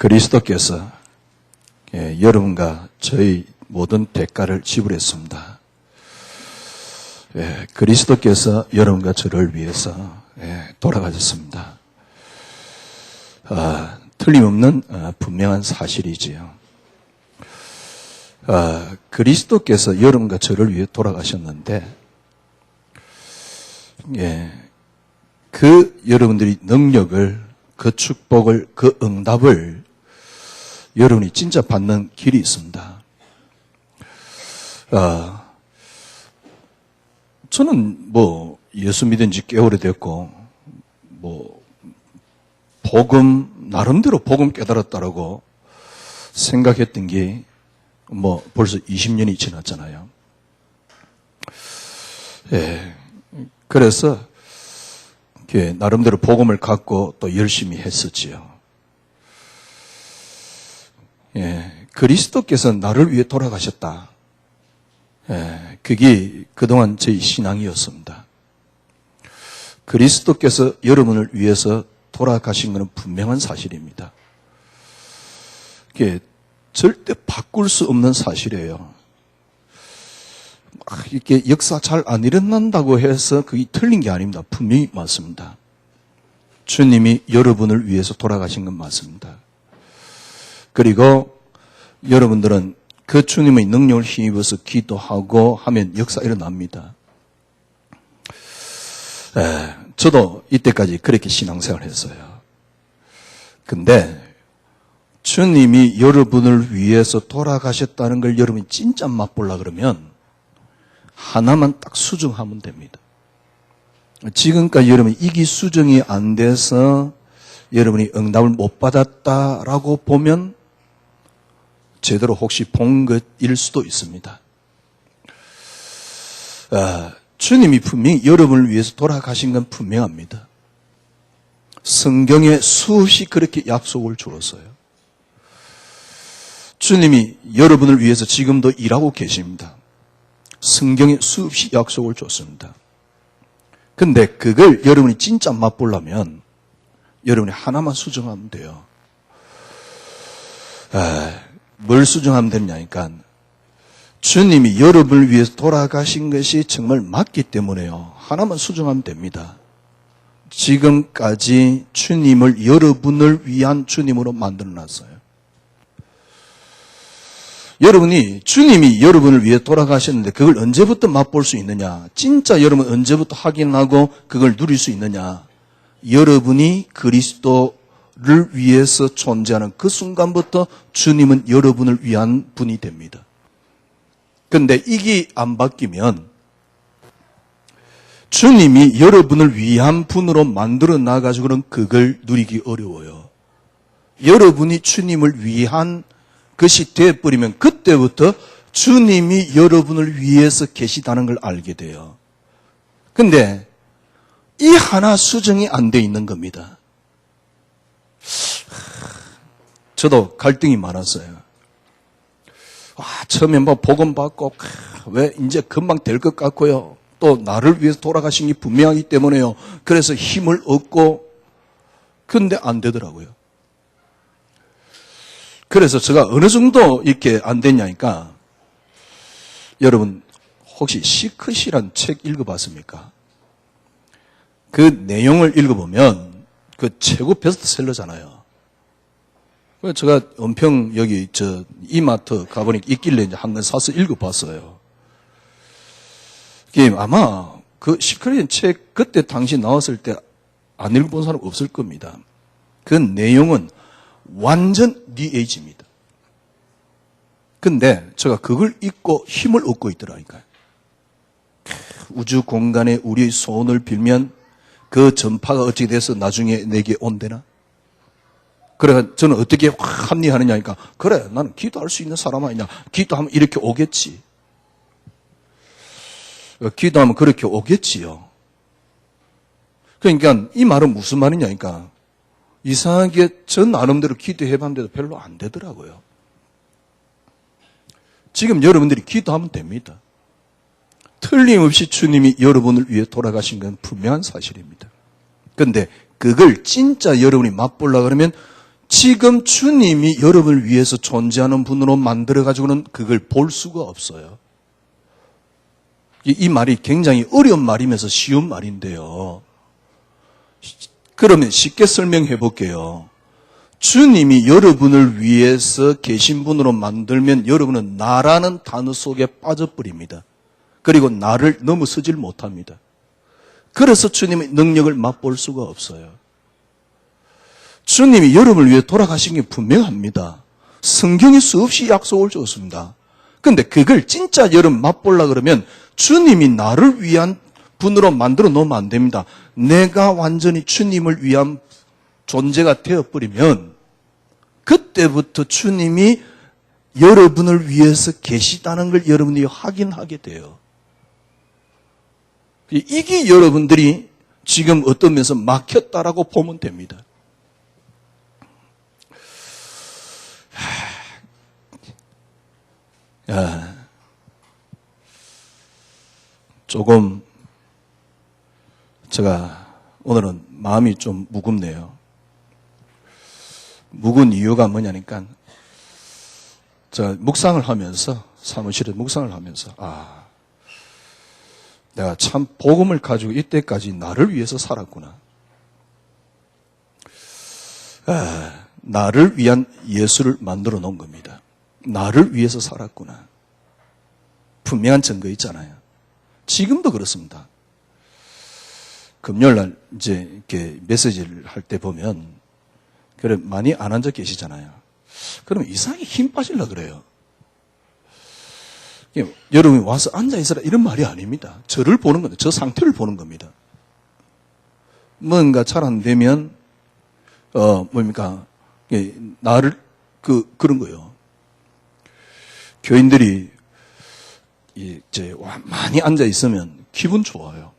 그리스도께서 여러분과 저희 모든 대가를 지불했습니다. 그리스도께서 여러분과 저를 위해서 돌아가셨습니다. 틀림없는 분명한 사실이지요. 그리스도께서 여러분과 저를 위해 돌아가셨는데 그 여러분들이 능력을, 그 축복을, 그 응답을 여러분이 진짜 받는 길이 있습니다. 저는 예수 믿은 지 꽤 오래됐고 복음 나름대로 복음 깨달았다라고 생각했던 게 벌써 20년이 지났잖아요. 그래서 나름대로 복음을 갖고 또 열심히 했었지요. 그리스도께서 나를 위해 돌아가셨다. 그게 그동안 저희 신앙이었습니다. 그리스도께서 여러분을 위해서 돌아가신 것은 분명한 사실입니다. 절대 바꿀 수 없는 사실이에요. 이렇게 역사 잘 안 일어난다고 해서 그게 틀린 게 아닙니다. 분명히 맞습니다. 주님이 여러분을 위해서 돌아가신 건 맞습니다. 그리고 여러분들은 그 주님의 능력을 힘입어서 기도하고 하면 역사 일어납니다. 저도 이때까지 그렇게 신앙생활을 했어요. 근데 주님이 여러분을 위해서 돌아가셨다는 걸 여러분이 진짜 맛보려고 그러면 하나만 딱 수정하면 됩니다. 지금까지 여러분이 이게 수정이 안 돼서 여러분이 응답을 못 받았다라고 보면 제대로 혹시 본 것일 수도 있습니다. 주님이 분명히 여러분을 위해서 돌아가신 건 분명합니다. 성경에 수없이 그렇게 약속을 주었어요. 주님이 여러분을 위해서 지금도 일하고 계십니다. 성경에 수없이 약속을 줬습니다. 근데 그걸 여러분이 진짜 맛보려면 여러분이 하나만 수정하면 돼요. 뭘 수정하면 되냐니까 주님이 여러분을 위해서 돌아가신 것이 정말 맞기 때문에요. 하나만 수정하면 됩니다. 지금까지 주님을 여러분을 위한 주님으로 만들어놨어요. 여러분이 주님이 여러분을 위해 돌아가셨는데 그걸 언제부터 맛볼 수 있느냐? 진짜 여러분 언제부터 확인하고 그걸 누릴 수 있느냐? 여러분이 그리스도를 위해서 존재하는 그 순간부터 주님은 여러분을 위한 분이 됩니다. 그런데 이게 안 바뀌면 주님이 여러분을 위한 분으로 만들어 놔가지고는 그걸 누리기 어려워요. 여러분이 주님을 위한 것이 되어버리면 그때부터 주님이 여러분을 위해서 계시다는 걸 알게 돼요. 근데 이 하나 수정이 안 돼 있는 겁니다. 저도 갈등이 많았어요. 처음에 복음 받고 왜 이제 금방 될 것 같고요. 또 나를 위해서 돌아가신 게 분명하기 때문에요. 그래서 힘을 얻고 근데 안 되더라고요. 그래서 제가 어느 정도 이렇게 안 됐냐니까 여러분 혹시 시크릿이란 책 읽어봤습니까? 그 내용을 읽어보면 그 최고 베스트셀러잖아요. 그래서 제가 은평 여기 이마트 가보니까 있길래 이제 한 권 사서 읽어봤어요. 아마 그 시크릿 책 그때 당시 나왔을 때 안 읽어본 사람 없을 겁니다. 그 내용은 완전 뉴에이지입니다. 근데 제가 그걸 읽고 힘을 얻고 있더라니까요. 우주 공간에 우리의 소원을 빌면 그 전파가 어떻게 돼서 나중에 내게 온대나? 그래 저는 어떻게 합리하느냐니까 그래 나는 기도할 수 있는 사람 아니냐? 기도하면 이렇게 오겠지. 기도하면 그렇게 오겠지요. 그러니까 이 말은 무슨 말이냐니까 이상하게 전 나름대로 기도해봤는데도 별로 안 되더라고요. 지금 여러분들이 기도하면 됩니다. 틀림없이 주님이 여러분을 위해 돌아가신 건 분명한 사실입니다. 그런데 그걸 진짜 여러분이 맛보려고 그러면 지금 주님이 여러분을 위해서 존재하는 분으로 만들어가지고는 그걸 볼 수가 없어요. 이 말이 굉장히 어려운 말이면서 쉬운 말인데요. 그러면 쉽게 설명해 볼게요. 주님이 여러분을 위해서 계신 분으로 만들면 여러분은 나라는 단어 속에 빠져버립니다. 그리고 나를 넘어서질 못합니다. 그래서 주님의 능력을 맛볼 수가 없어요. 주님이 여러분을 위해 돌아가신 게 분명합니다. 성경이 수없이 약속을 줬습니다. 그런데 그걸 진짜 여러분 맛보려고 그러면 주님이 나를 위한 분으로 만들어 놓으면 안 됩니다. 내가 완전히 주님을 위한 존재가 되어버리면 그때부터 주님이 여러분을 위해서 계시다는 걸 여러분이 확인하게 돼요. 이게 여러분들이 지금 어떤 면에서 막혔다라고 보면 됩니다. 조금 제가 오늘은 마음이 좀 무겁네요. 무거운 이유가 뭐냐니까 제가 묵상을 하면서 사무실에 묵상을 하면서 내가 참 복음을 가지고 이때까지 나를 위해서 살았구나. 나를 위한 예수를 만들어 놓은 겁니다. 나를 위해서 살았구나. 분명한 증거 있잖아요. 지금도 그렇습니다. 금요일날 이제 이렇게 메시지를 할 때 보면 그래 많이 안 앉아 계시잖아요. 그러면 이상하게 힘 빠지려고 그래요. 여러분이 와서 앉아있으라 이런 말이 아닙니다. 저를 보는 겁니다. 저 상태를 보는 겁니다. 뭔가 잘 안 되면 나를 그런 거예요. 교인들이 이제 많이 앉아 있으면 기분 좋아요.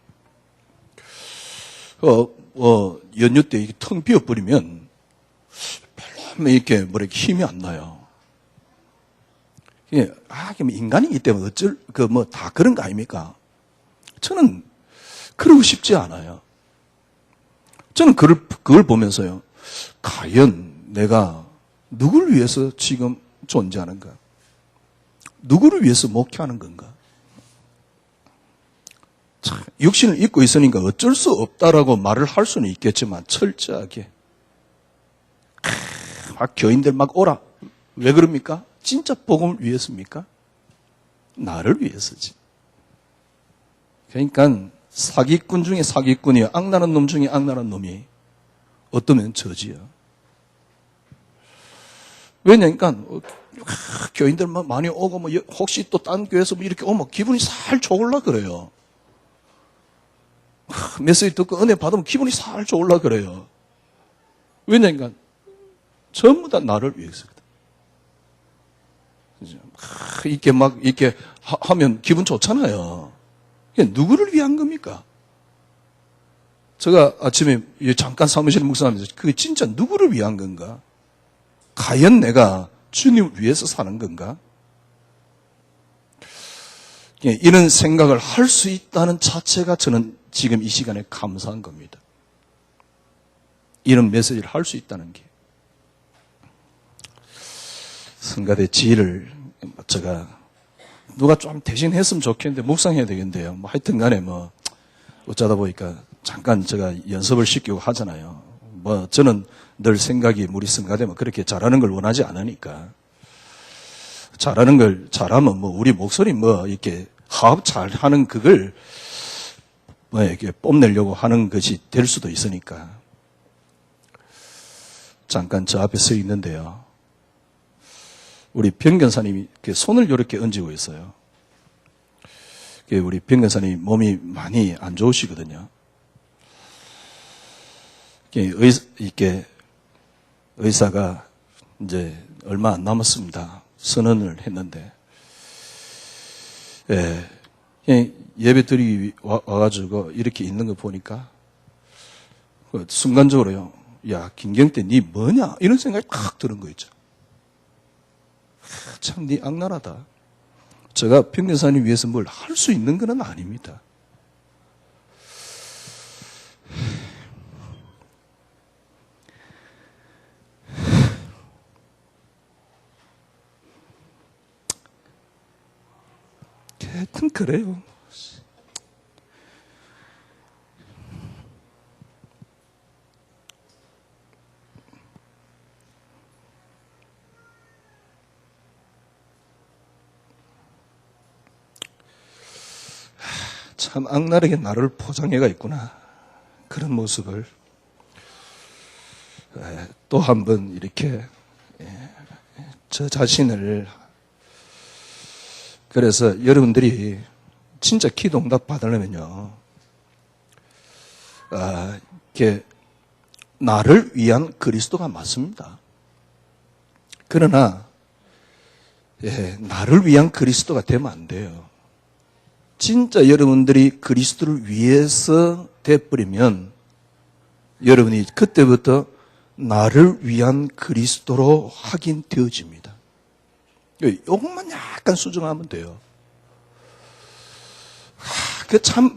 연휴 때 이게 텅 비어버리면 별로 이렇게 힘이 안 나요. 인간이기 때문에 다 그런 거 아닙니까? 저는 그러고 싶지 않아요. 저는 그걸 보면서요. 과연 내가 누구를 위해서 지금 존재하는가? 누구를 위해서 목회하는 건가? 참, 육신을 입고 있으니까 어쩔 수 없다라고 말을 할 수는 있겠지만 철저하게 막 교인들 막 오라. 왜 그럽니까? 진짜 복음을 위해서입니까? 나를 위해서지. 그러니까 사기꾼 중에 사기꾼이요. 악랄한 놈 중에 악랄한 놈이 어떠면 저지요. 왜냐니까 교인들 많이 오고 혹시 또 딴 교회에서 이렇게 오면 기분이 살짝 올라 그래요. 메시지 듣고 은혜 받으면 기분이 살짝 올라 그래요. 왜냐니까 전부 다 나를 위해서거든. 이렇게 하면 기분 좋잖아요. 누구를 위한 겁니까? 제가 아침에 잠깐 사무실에 묵상하면서 그게 진짜 누구를 위한 건가? 과연 내가 주님을 위해서 사는 건가? 이런 생각을 할 수 있다는 자체가 저는 지금 이 시간에 감사한 겁니다. 이런 메시지를 할 수 있다는 게. 성가대 지휘를 제가 누가 좀 대신 했으면 좋겠는데 묵상해야 되겠는데요. 하여튼 간에 어쩌다 보니까 잠깐 제가 연습을 시키고 하잖아요. 저는 늘 생각이 우리 성가대면 그렇게 잘하는 걸 원하지 않으니까. 잘하는 걸 잘하면 우리 목소리 이렇게 화합 잘하는 그걸 이렇게 뽐내려고 하는 것이 될 수도 있으니까. 잠깐 저 앞에 서 있는데요. 우리 병견사님이 손을 이렇게 얹고 있어요. 우리 병견사님이 몸이 많이 안 좋으시거든요. 이렇게 의사가 이제 얼마 안 남았습니다. 선언을 했는데, 예배 드리기 와가지고 이렇게 있는 거 보니까, 순간적으로요, 야, 김경태, 니 뭐냐? 이런 생각이 딱 드는 거 있죠. 참, 니 악랄하다. 제가 병견사님 위해서 뭘 할 수 있는 건 아닙니다. 하여튼 그래요. 참 악랄하게 나를 포장해가 있구나. 그런 모습을 또 한 번 이렇게 저 자신을, 그래서 여러분들이 진짜 기도 응답 받으려면요, 이렇게 나를 위한 그리스도가 맞습니다. 그러나 나를 위한 그리스도가 되면 안 돼요. 진짜 여러분들이 그리스도를 위해서 돼버리면 여러분이 그때부터 나를 위한 그리스도로 확인되어집니다. 이것만 약간 수정하면 돼요. 그 참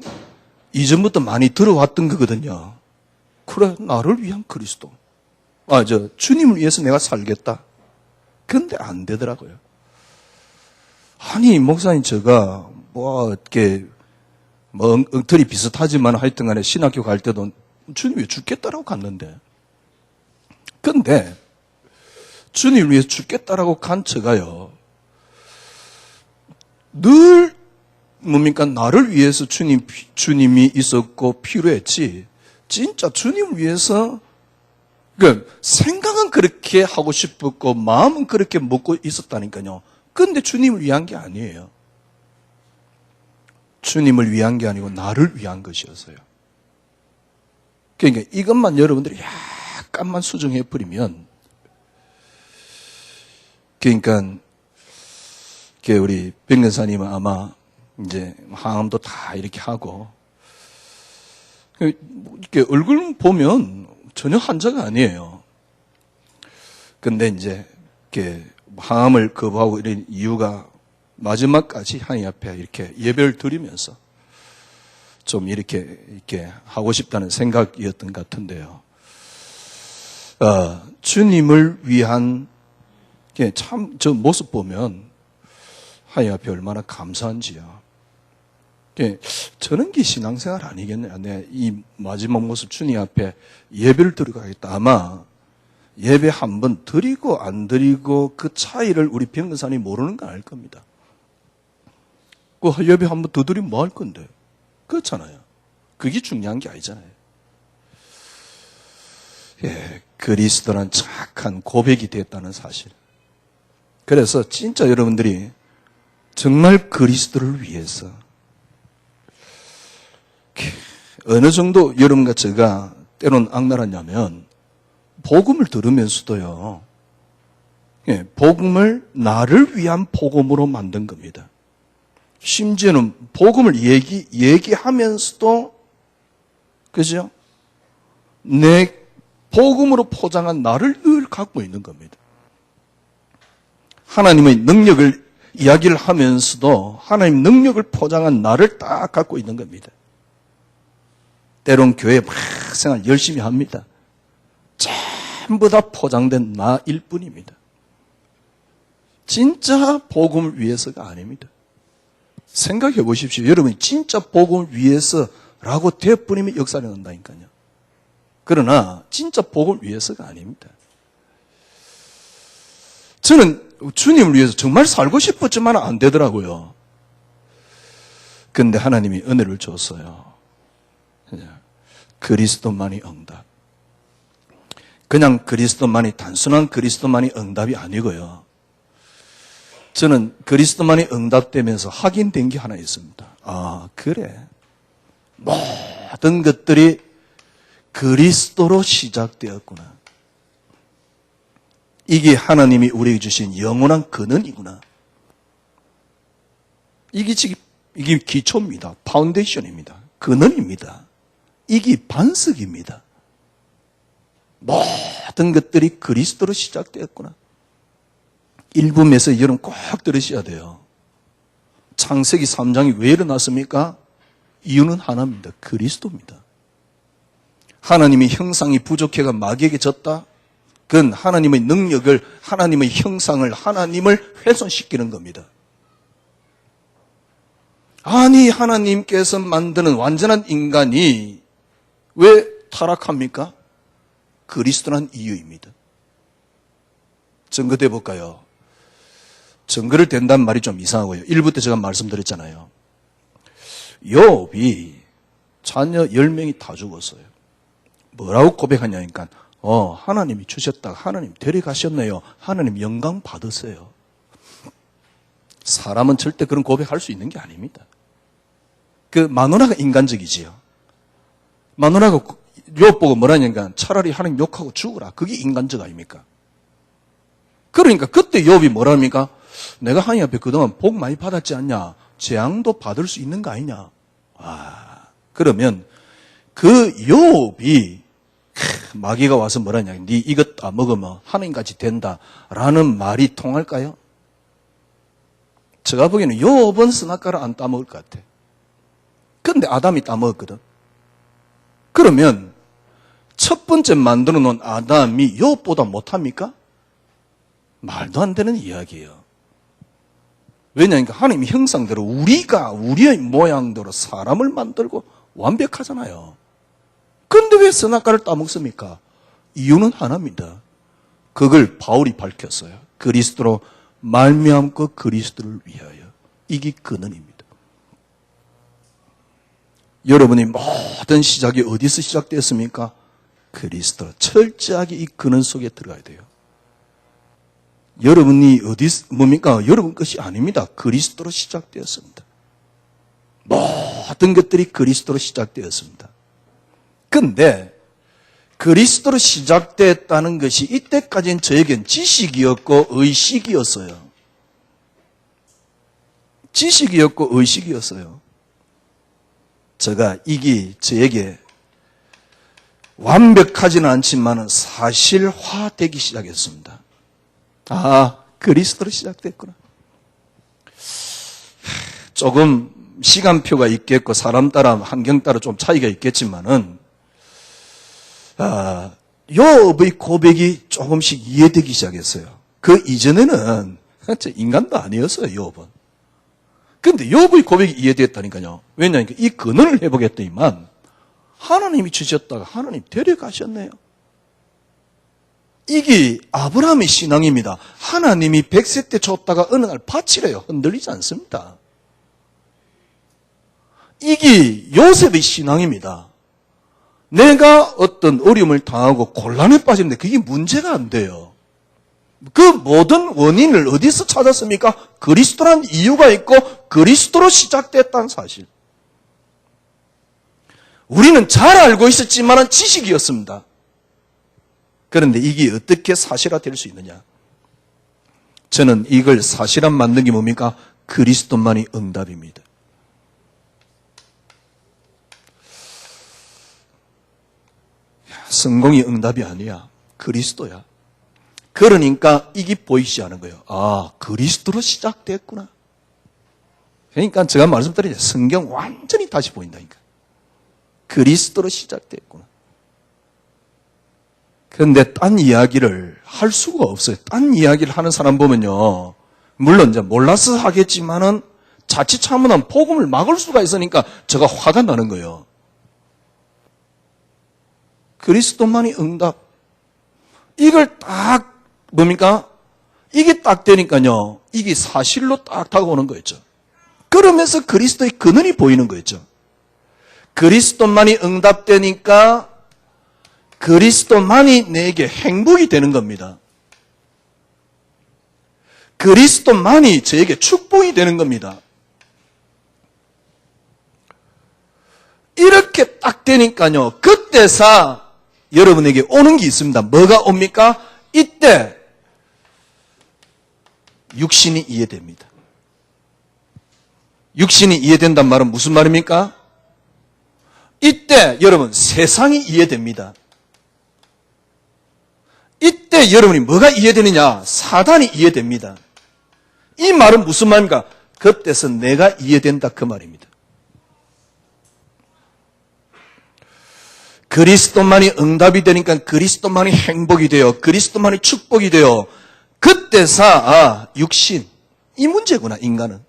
이전부터 많이 들어왔던 거거든요. 그래, 나를 위한 그리스도. 주님을 위해서 내가 살겠다. 근데 안 되더라고요. 아니, 목사님, 제가 이렇게 엉터리 비슷하지만 하여튼 간에 신학교 갈 때도 주님 왜 죽겠다라고 갔는데. 근데 주님을 위해서 죽겠다라고 간 저가요, 늘 뭡니까? 나를 위해서 주님이 있었고 필요했지, 진짜 주님을 위해서, 그러니까 생각은 그렇게 하고 싶었고 마음은 그렇게 먹고 있었다니까요. 근데 주님을 위한 게 아니에요. 주님을 위한 게 아니고 나를 위한 것이었어요. 그러니까 이것만 여러분들이 약간만 수정해 버리면, 그러니까 우리 백년사님은 아마 이제 항암도 다 이렇게 하고, 이렇게 얼굴 보면 전혀 환자가 아니에요. 근데 이제 이렇게 항암을 거부하고 이런 이유가 마지막까지 하나님 앞에 이렇게 예배를 드리면서 좀 이렇게 하고 싶다는 생각이었던 것 같은데요. 주님을 위한, 참 저 모습 보면 하나님 앞에 얼마나 감사한지요. 저는 게 신앙생활 아니겠네요. 이 마지막 모습 주님 앞에 예배를 드리고 가겠다. 아마 예배 한 번 드리고 안 드리고 그 차이를 우리 병근사님이 모르는 건 알 겁니다. 그 예배 한 번 더 드리면 뭐 할 건데? 그렇잖아요. 그게 중요한 게 아니잖아요. 그리스도란 착한 고백이 됐다는 사실. 그래서 진짜 여러분들이 정말 그리스도를 위해서 어느 정도 여러분과 제가 때론 악랄하냐면 복음을 들으면서도요, 복음을 나를 위한 복음으로 만든 겁니다. 심지어는 복음을 얘기하면서도, 그죠? 내 복음으로 포장한 나를 늘 갖고 있는 겁니다. 하나님의 능력을 이야기를 하면서도 하나님 능력을 포장한 나를 딱 갖고 있는 겁니다. 때론 교회 막 생활 열심히 합니다. 전부 다 포장된 나일 뿐입니다. 진짜 복음을 위해서가 아닙니다. 생각해 보십시오. 여러분이 진짜 복음을 위해서라고 되어버리면 역사를 한다니까요. 그러나 진짜 복음을 위해서가 아닙니다. 저는 주님을 위해서 정말 살고 싶었지만 안 되더라고요. 그런데 하나님이 은혜를 줬어요. 그리스도만이 응답. 그냥 그리스도만이, 단순한 그리스도만이 응답이 아니고요. 저는 그리스도만이 응답되면서 확인된 게 하나 있습니다. 그래. 모든 것들이 그리스도로 시작되었구나. 이게 하나님이 우리에게 주신 영원한 근원이구나. 이게 기초입니다. 파운데이션입니다. 근원입니다. 이게 반석입니다. 모든 것들이 그리스도로 시작되었구나. 일부에서 여러분 꼭 들으셔야 돼요. 창세기 3장이 왜 일어났습니까? 이유는 하나입니다. 그리스도입니다. 하나님의 형상이 부족해가 마귀에게 졌다? 그건 하나님의 능력을, 하나님의 형상을, 하나님을 훼손시키는 겁니다. 아니, 하나님께서 만드는 완전한 인간이 왜 타락합니까? 그리스도란 이유입니다. 증거돼 볼까요? 증거를 댄다는 말이 좀 이상하고요. 1부 때 제가 말씀드렸잖아요. 욥이 자녀 10명이 다 죽었어요. 뭐라고 고백하냐니까 하나님이 주셨다. 하나님 데려가셨네요. 하나님 영광 받으세요. 사람은 절대 그런 고백할 수 있는 게 아닙니다. 그 마누라가 인간적이지요. 마누라가 욥 보고 뭐라냐니까 차라리 하나님 욕하고 죽으라. 그게 인간적 아닙니까? 그러니까 그때 욥이 뭐랍니까? 내가 하나님 앞에 그동안 복 많이 받았지 않냐? 재앙도 받을 수 있는 거 아니냐? 그러면 그 욥이 마귀가 와서 뭐라냐? 네 이것 다 먹으면 하나님같이 된다라는 말이 통할까요? 제가 보기에는 욥은 스나카를 안 따먹을 것 같아. 근데 아담이 따먹었거든. 그러면 첫 번째 만들어 놓은 아담이 욥보다 못합니까? 말도 안 되는 이야기예요. 왜냐하면 하나님의 형상대로 우리의 모양대로 사람을 만들고 완벽하잖아요. 근데 왜 선악과를 따먹습니까? 이유는 하나입니다. 그걸 바울이 밝혔어요. 그리스도로 말미암고 그리스도를 위하여. 이게 근원입니다. 여러분이 모든 시작이 어디서 시작되었습니까? 그리스도. 철저하게 이 근원 속에 들어가야 돼요. 여러분이 뭡니까? 여러분 것이 아닙니다. 그리스도로 시작되었습니다. 모든 것들이 그리스도로 시작되었습니다. 근데 그리스도로 시작됐다는 것이 이때까지는 저에겐 지식이었고 의식이었어요. 지식이었고 의식이었어요. 제가 이게 저에게 완벽하지는 않지만 사실화되기 시작했습니다. 그리스도로 시작됐구나. 조금 시간표가 있겠고 사람 따라 환경 따라 좀 차이가 있겠지만은 욥의 고백이 조금씩 이해되기 시작했어요. 그 이전에는 인간도 아니었어요, 욥은. 근데 욥의 고백이 이해됐다니까요. 왜냐하면 이 근원을 회복했더니만 하나님이 주셨다가 하나님 데려가셨네요. 이게 아브라함의 신앙입니다. 하나님이 100세 때 줬다가 어느 날 바치래요. 흔들리지 않습니다. 이게 요셉의 신앙입니다. 내가 어떤 어려움을 당하고 곤란에 빠지는데 그게 문제가 안 돼요. 그 모든 원인을 어디서 찾았습니까? 그리스도란 이유가 있고 그리스도로 시작됐다는 사실. 우리는 잘 알고 있었지만 지식이었습니다. 그런데 이게 어떻게 사실화될 수 있느냐? 저는 이걸 사실화 만든 게 뭡니까? 그리스도만이 응답입니다. 성공이 응답이 아니야. 그리스도야. 그러니까 이게 보이지 않은 거예요. 그리스도로 시작됐구나. 그러니까 제가 말씀드리죠. 성경 완전히 다시 보인다니까. 그리스도로 시작됐구나. 그런데 딴 이야기를 할 수가 없어요. 딴 이야기를 하는 사람 보면요. 물론 이제 몰라서 하겠지만은 자칫 잘못하면 복음을 막을 수가 있으니까 제가 화가 나는 거예요. 그리스도만이 응답. 이걸 딱 뭡니까? 이게 딱 되니까요. 이게 사실로 딱 다가오는 거였죠. 그러면서 그리스도의 근원이 보이는 거였죠. 그리스도만이 응답되니까 그리스도만이 내게 행복이 되는 겁니다. 그리스도만이 저에게 축복이 되는 겁니다. 이렇게 딱 되니까요. 그때서 여러분에게 오는 게 있습니다. 뭐가 옵니까? 이때 육신이 이해됩니다. 육신이 이해된단 말은 무슨 말입니까? 이때 여러분 세상이 이해됩니다. 이때 여러분이 뭐가 이해되느냐? 사단이 이해됩니다. 이 말은 무슨 말입니까? 그때서 내가 이해된다 그 말입니다. 그리스도만이 응답이 되니까 그리스도만이 행복이 돼요. 그리스도만이 축복이 돼요. 그때서 육신 이 문제구나 인간은.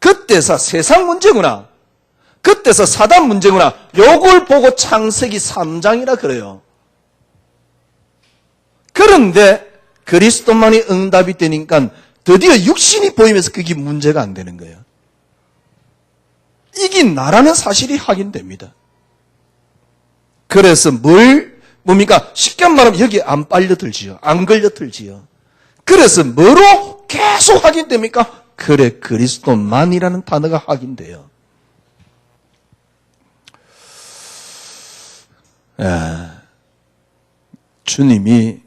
그때서 세상 문제구나. 그때서 사단 문제구나. 요걸 보고 창세기 3장이라 그래요. 그런데 그리스도만이 응답이 되니까 드디어 육신이 보이면서 그게 문제가 안 되는 거예요. 이게 나라는 사실이 확인됩니다. 그래서 뭡니까? 쉽게 말하면 여기에 안 빨려들지요. 안 걸려들지요. 그래서 뭐로 계속 확인됩니까? 그래, 그리스도만이라는 단어가 확인돼요. 주님이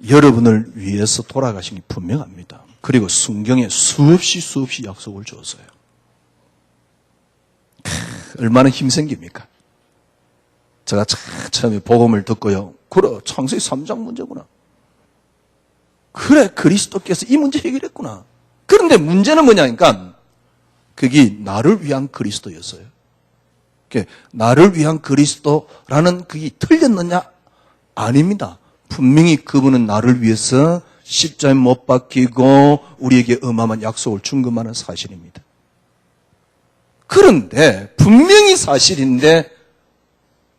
여러분을 위해서 돌아가신 게 분명합니다. 그리고 성경에 수없이 약속을 줬어요. 얼마나 힘생깁니까? 제가 처음에 복음을 듣고요. 그래, 창세기 3장 문제구나. 그래, 그리스도께서 이 문제 해결했구나. 그런데 문제는 뭐냐니까 그게 나를 위한 그리스도였어요. 나를 위한 그리스도라는 그게 틀렸느냐? 아닙니다. 분명히 그분은 나를 위해서 십자가에 못 박히고 우리에게 어마어마한 약속을 준 것만은 사실입니다. 그런데 분명히 사실인데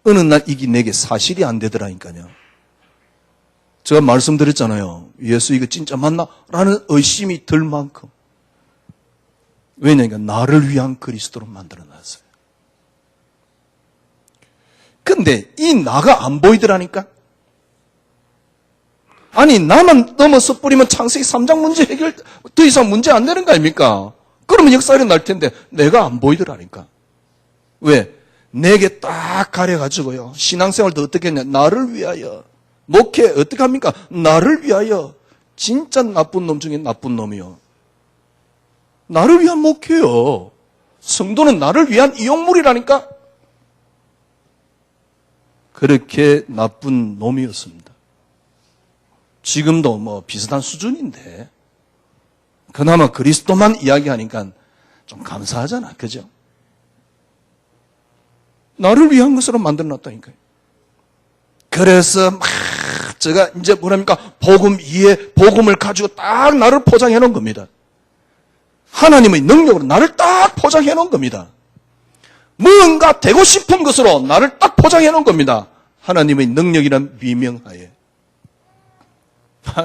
어느 날 이게 내게 사실이 안 되더라니까요. 제가 말씀드렸잖아요. 예수 이거 진짜 맞나? 라는 의심이 들 만큼. 왜냐니까 나를 위한 그리스도로 만들어놨어요. 근데 이 나가 안 보이더라니까? 아니, 나만 넘어서 뿌리면 창세기 3장 문제 해결, 더 이상 문제 안 되는 거 아닙니까? 그러면 역사 일어날 텐데 내가 안 보이더라니까. 왜? 내게 딱 가려가지고요. 신앙생활도 어떻게 했냐? 나를 위하여. 목회 어떻게 합니까? 나를 위하여. 진짜 나쁜 놈 중에 나쁜 놈이요. 나를 위한 목회요. 성도는 나를 위한 이용물이라니까? 그렇게 나쁜 놈이었습니다. 지금도 뭐 비슷한 수준인데 그나마 그리스도만 이야기하니까 좀 감사하잖아. 그죠? 나를 위한 것으로 만들어놨다니까요. 그래서 막 제가 이제 뭐랍니까? 복음 위에 복음을 가지고 딱 나를 포장해 놓은 겁니다. 하나님의 능력으로 나를 딱 포장해 놓은 겁니다. 무언가 되고 싶은 것으로 나를 딱 포장해 놓은 겁니다. 하나님의 능력이란 미명하에.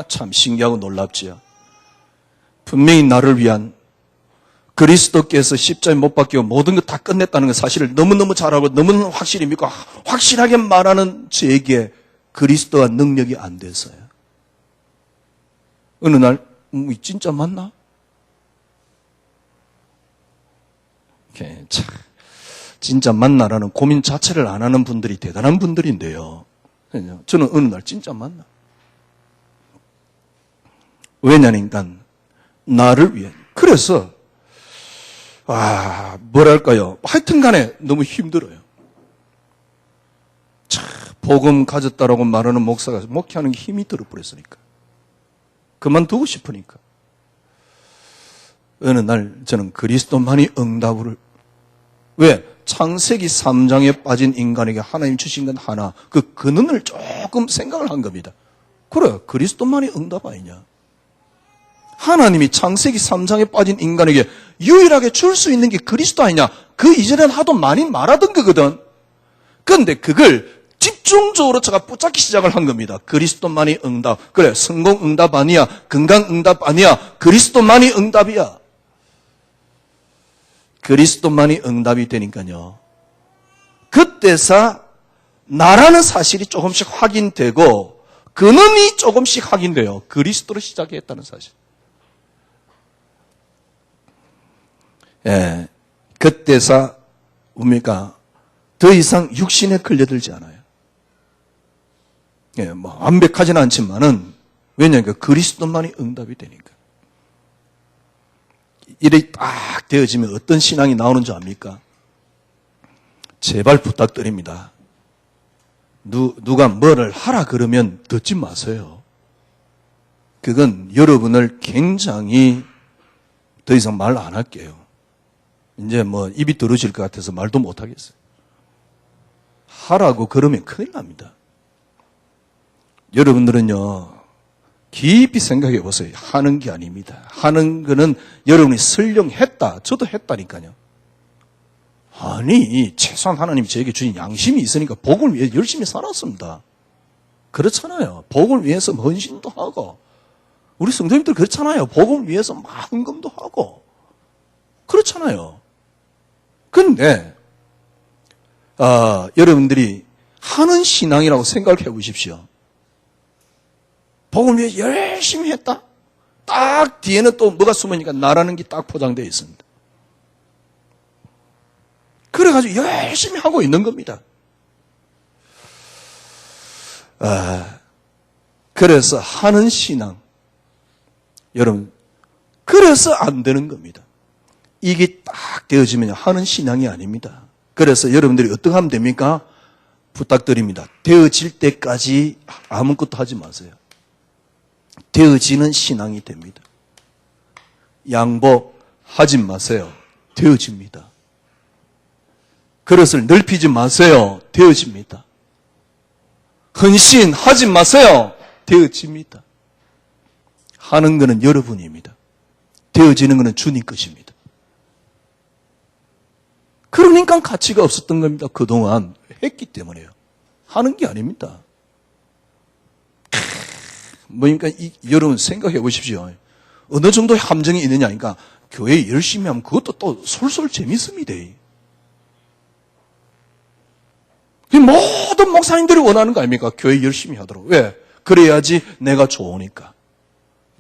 참 신기하고 놀랍지요. 분명히 나를 위한 그리스도께서 십자가에 못 박히고 모든 것 다 끝냈다는 것 사실을 너무너무 잘 알고 너무너무 확실히 믿고 확실하게 말하는 저에게 그리스도와 능력이 안 됐어요. 어느 날 진짜 맞나? 참, 진짜 맞나라는 고민 자체를 안 하는 분들이 대단한 분들인데요. 저는 어느 날 진짜 맞나? 왜냐니까 나를 위해. 그래서 뭐랄까요. 하여튼 간에 너무 힘들어요. 복음 가졌다라고 말하는 목사가 목회하는 게 힘이 들어버렸으니까. 그만두고 싶으니까. 어느 날 저는 그리스도만이 응답을. 왜? 창세기 3장에 빠진 인간에게 하나님 주신 건 하나. 그 근원을 조금 생각을 한 겁니다. 그래, 그리스도만이 응답 아니냐. 하나님이 창세기 3장에 빠진 인간에게 유일하게 줄 수 있는 게 그리스도 아니냐. 그 이전에는 하도 많이 말하던 거거든. 그런데 그걸 집중적으로 제가 붙잡기 시작을 한 겁니다. 그리스도만이 응답. 그래, 성공 응답 아니야. 건강 응답 아니야. 그리스도만이 응답이야. 그리스도만이 응답이 되니까요. 그때서 나라는 사실이 조금씩 확인되고 근원이 조금씩 확인돼요. 그리스도로 시작했다는 사실. 예, 그때서 뭡니까? 더 이상 육신에 걸려들지 않아요. 예, 뭐 완벽하지는 않지만은 왜냐하면 그리스도만이 응답이 되니까. 이래 딱 되어지면 어떤 신앙이 나오는 줄 압니까? 제발 부탁드립니다. 누가 뭐를 하라 그러면 듣지 마세요. 그건 여러분을 굉장히 더 이상 말 안 할게요. 이제 뭐 입이 더러질 것 같아서 말도 못 하겠어요. 하라고 그러면 큰일 납니다. 여러분들은요, 깊이 생각해 보세요. 하는 게 아닙니다. 하는 거는 여러분이 설령 했다. 저도 했다니까요. 아니, 최소한 하나님이 저에게 주신 양심이 있으니까 복을 위해 열심히 살았습니다. 그렇잖아요. 복을 위해서 헌신도 하고. 우리 성도님들 그렇잖아요. 복을 위해서 막 헌금도 하고. 그렇잖아요. 근데, 여러분들이 하는 신앙이라고 생각해 보십시오. 복을 위해 열심히 했다? 딱 뒤에는 또 뭐가 숨으니까 나라는 게 딱 포장되어 있습니다. 그래가지고 열심히 하고 있는 겁니다. 그래서 하는 신앙. 여러분, 그래서 안 되는 겁니다. 이게 딱 되어지면 하는 신앙이 아닙니다. 그래서 여러분들이 어떻게 하면 됩니까? 부탁드립니다. 되어질 때까지 아무것도 하지 마세요. 되어지는 신앙이 됩니다. 양보하지 마세요. 되어집니다. 그릇을 넓히지 마세요. 되어집니다. 헌신하지 마세요. 되어집니다. 하는 것은 여러분입니다. 되어지는 것은 주님 것입니다. 그러니까 가치가 없었던 겁니다. 그동안 했기 때문에요. 하는 게 아닙니다. 뭐니까 여러분 생각해 보십시오. 어느 정도의 함정이 있느냐니까 교회 열심히 하면 그것도 또 솔솔 재밌습니다. 모든 목사님들이 원하는 거 아닙니까? 교회 열심히 하도록. 왜? 그래야지 내가 좋으니까.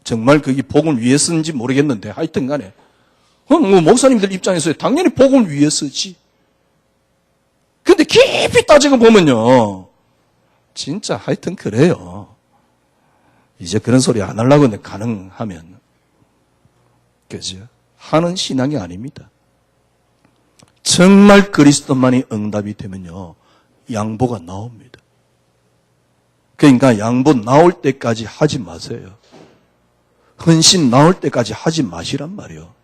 정말 그게 복을 위해서인지 모르겠는데 하여튼 간에 뭐 목사님들 입장에서 당연히 복을 위해서지. 근데 깊이 따지고 보면요. 진짜 하여튼 그래요. 이제 그런 소리 안 하려고 가능하면. 그죠? 하는 신앙이 아닙니다. 정말 그리스도만이 응답이 되면요. 양보가 나옵니다. 그러니까 양보 나올 때까지 하지 마세요. 헌신 나올 때까지 하지 마시란 말이요.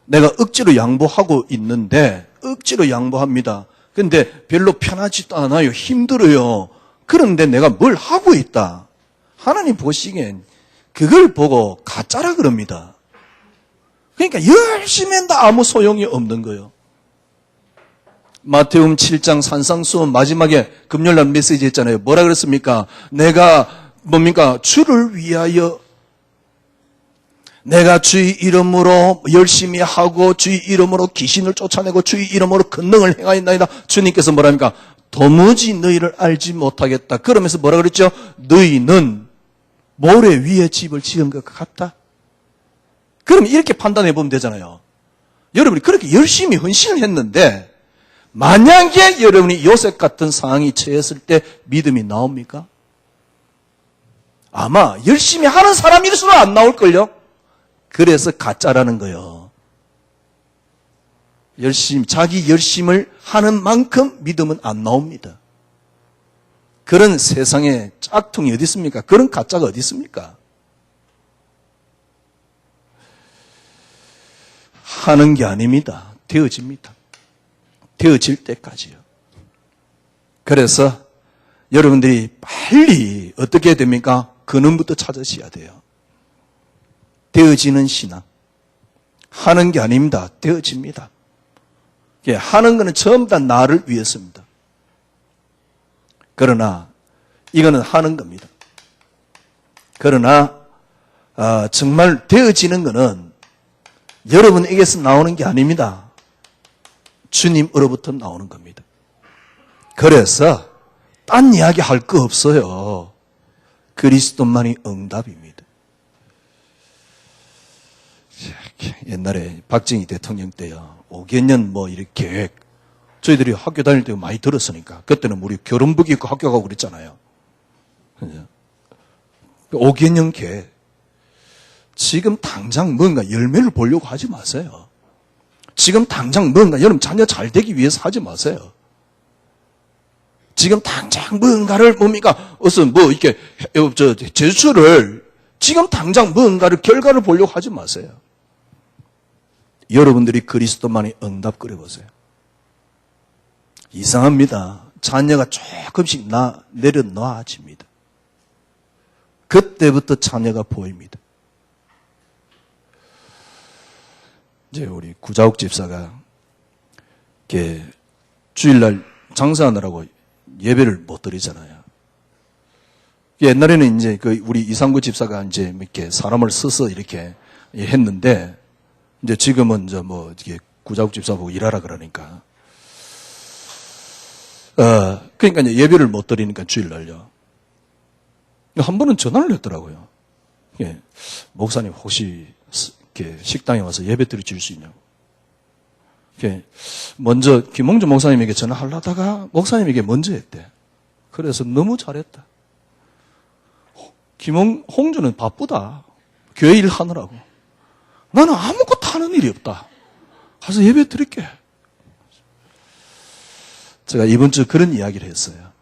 내가 억지로 양보하고 있는데 억지로 양보합니다. 근데 별로 편하지도 않아요. 힘들어요. 그런데 내가 뭘 하고 있다. 하나님 보시기엔 그걸 보고 가짜라 그럽니다. 그러니까 열심히 한다 아무 소용이 없는 거예요. 마태복음 7장 산상수훈 마지막에 금요일날 메시지 했잖아요. 뭐라 그랬습니까? 내가 뭡니까? 주를 위하여 내가 주의 이름으로 열심히 하고 주의 이름으로 귀신을 쫓아내고 주의 이름으로 권능을 행하였나이다. 주님께서 뭐랍니까? 도무지 너희를 알지 못하겠다. 그러면서 뭐라 그랬죠? 너희는 모래 위에 집을 지은 것 같다. 그럼 이렇게 판단해 보면 되잖아요. 여러분이 그렇게 열심히 헌신을 했는데 만약에 여러분이 요셉 같은 상황이 처했을 때 믿음이 나옵니까? 아마 열심히 하는 사람일수록 안 나올걸요? 그래서 가짜라는 거예요. 자기 열심을 하는 만큼 믿음은 안 나옵니다. 그런 세상에 짝퉁이 어디 있습니까? 그런 가짜가 어디 있습니까? 하는 게 아닙니다. 되어집니다. 되어질 때까지요. 그래서 여러분들이 빨리 어떻게 해야 됩니까? 근원부터 찾으셔야 돼요. 되어지는 신앙. 하는 게 아닙니다. 되어집니다. 하는 것은 전부 다 나를 위해서입니다. 그러나 이거는 하는 겁니다. 그러나 정말 되어지는 것은 여러분에게서 나오는 게 아닙니다. 주님으로부터 나오는 겁니다. 그래서 딴 이야기 할 거 없어요. 그리스도만이 응답입니다. 옛날에 박정희 대통령 때요. 5개년 이렇게 계획. 저희들이 학교 다닐 때 많이 들었으니까. 그때는 우리 교련복 입고 학교 가고 그랬잖아요. 5개년 계획. 지금 당장 뭔가 열매를 보려고 하지 마세요. 지금 당장 뭔가 여러분 자녀 잘 되기 위해서 하지 마세요. 지금 당장 뭔가를 뭡니까? 어서 이렇게 제수를 지금 당장 뭔가를 결과를 보려고 하지 마세요. 여러분들이 그리스도만이 응답 그려보세요. 이상합니다. 자녀가 조금씩 내려놓아집니다. 그때부터 자녀가 보입니다. 이제 우리 구자욱 집사가 이렇게 주일날 장사하느라고 예배를 못 드리잖아요. 옛날에는 이제 우리 이상구 집사가 이제 이렇게 사람을 써서 이렇게 했는데, 이제 지금은 이제 뭐 이게 구자욱 집사 보고 일하라 그러니까. 그러니까 이제 예배를 못 드리니까 주일날요. 한 번은 전화를 했더라고요. 예, 목사님 혹시 이렇게 식당에 와서 예배 드릴 수 있냐고. 먼저 김홍주 목사님에게 전화하려다가 목사님에게 먼저 했대. 그래서 너무 잘했다. 홍주는 바쁘다. 교회 일 하느라고. 나는 아무것도 하는 일이 없다. 가서 예배 드릴게. 제가 이번 주 그런 이야기를 했어요.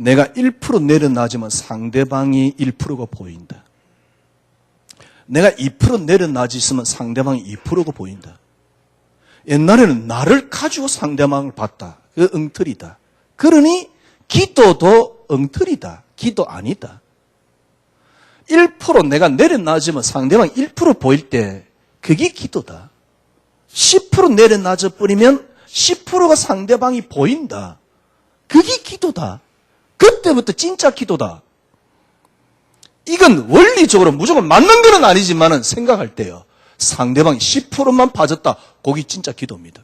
내가 1% 내려놔지면 상대방이 1%가 보인다. 내가 2% 내려놔지면 상대방이 2%가 보인다. 옛날에는 나를 가지고 상대방을 봤다. 그 엉터리다. 그러니 기도도 엉터리다. 기도 아니다. 1% 내가 내려놔지면 상대방이 1% 보일 때 그게 기도다. 10% 내려놔져 버리면 10%가 상대방이 보인다. 그게 기도다. 그때부터 진짜 기도다. 이건 원리적으로 무조건 맞는 건 아니지만 생각할 때요. 상대방이 10%만 빠졌다. 거기 진짜 기도입니다.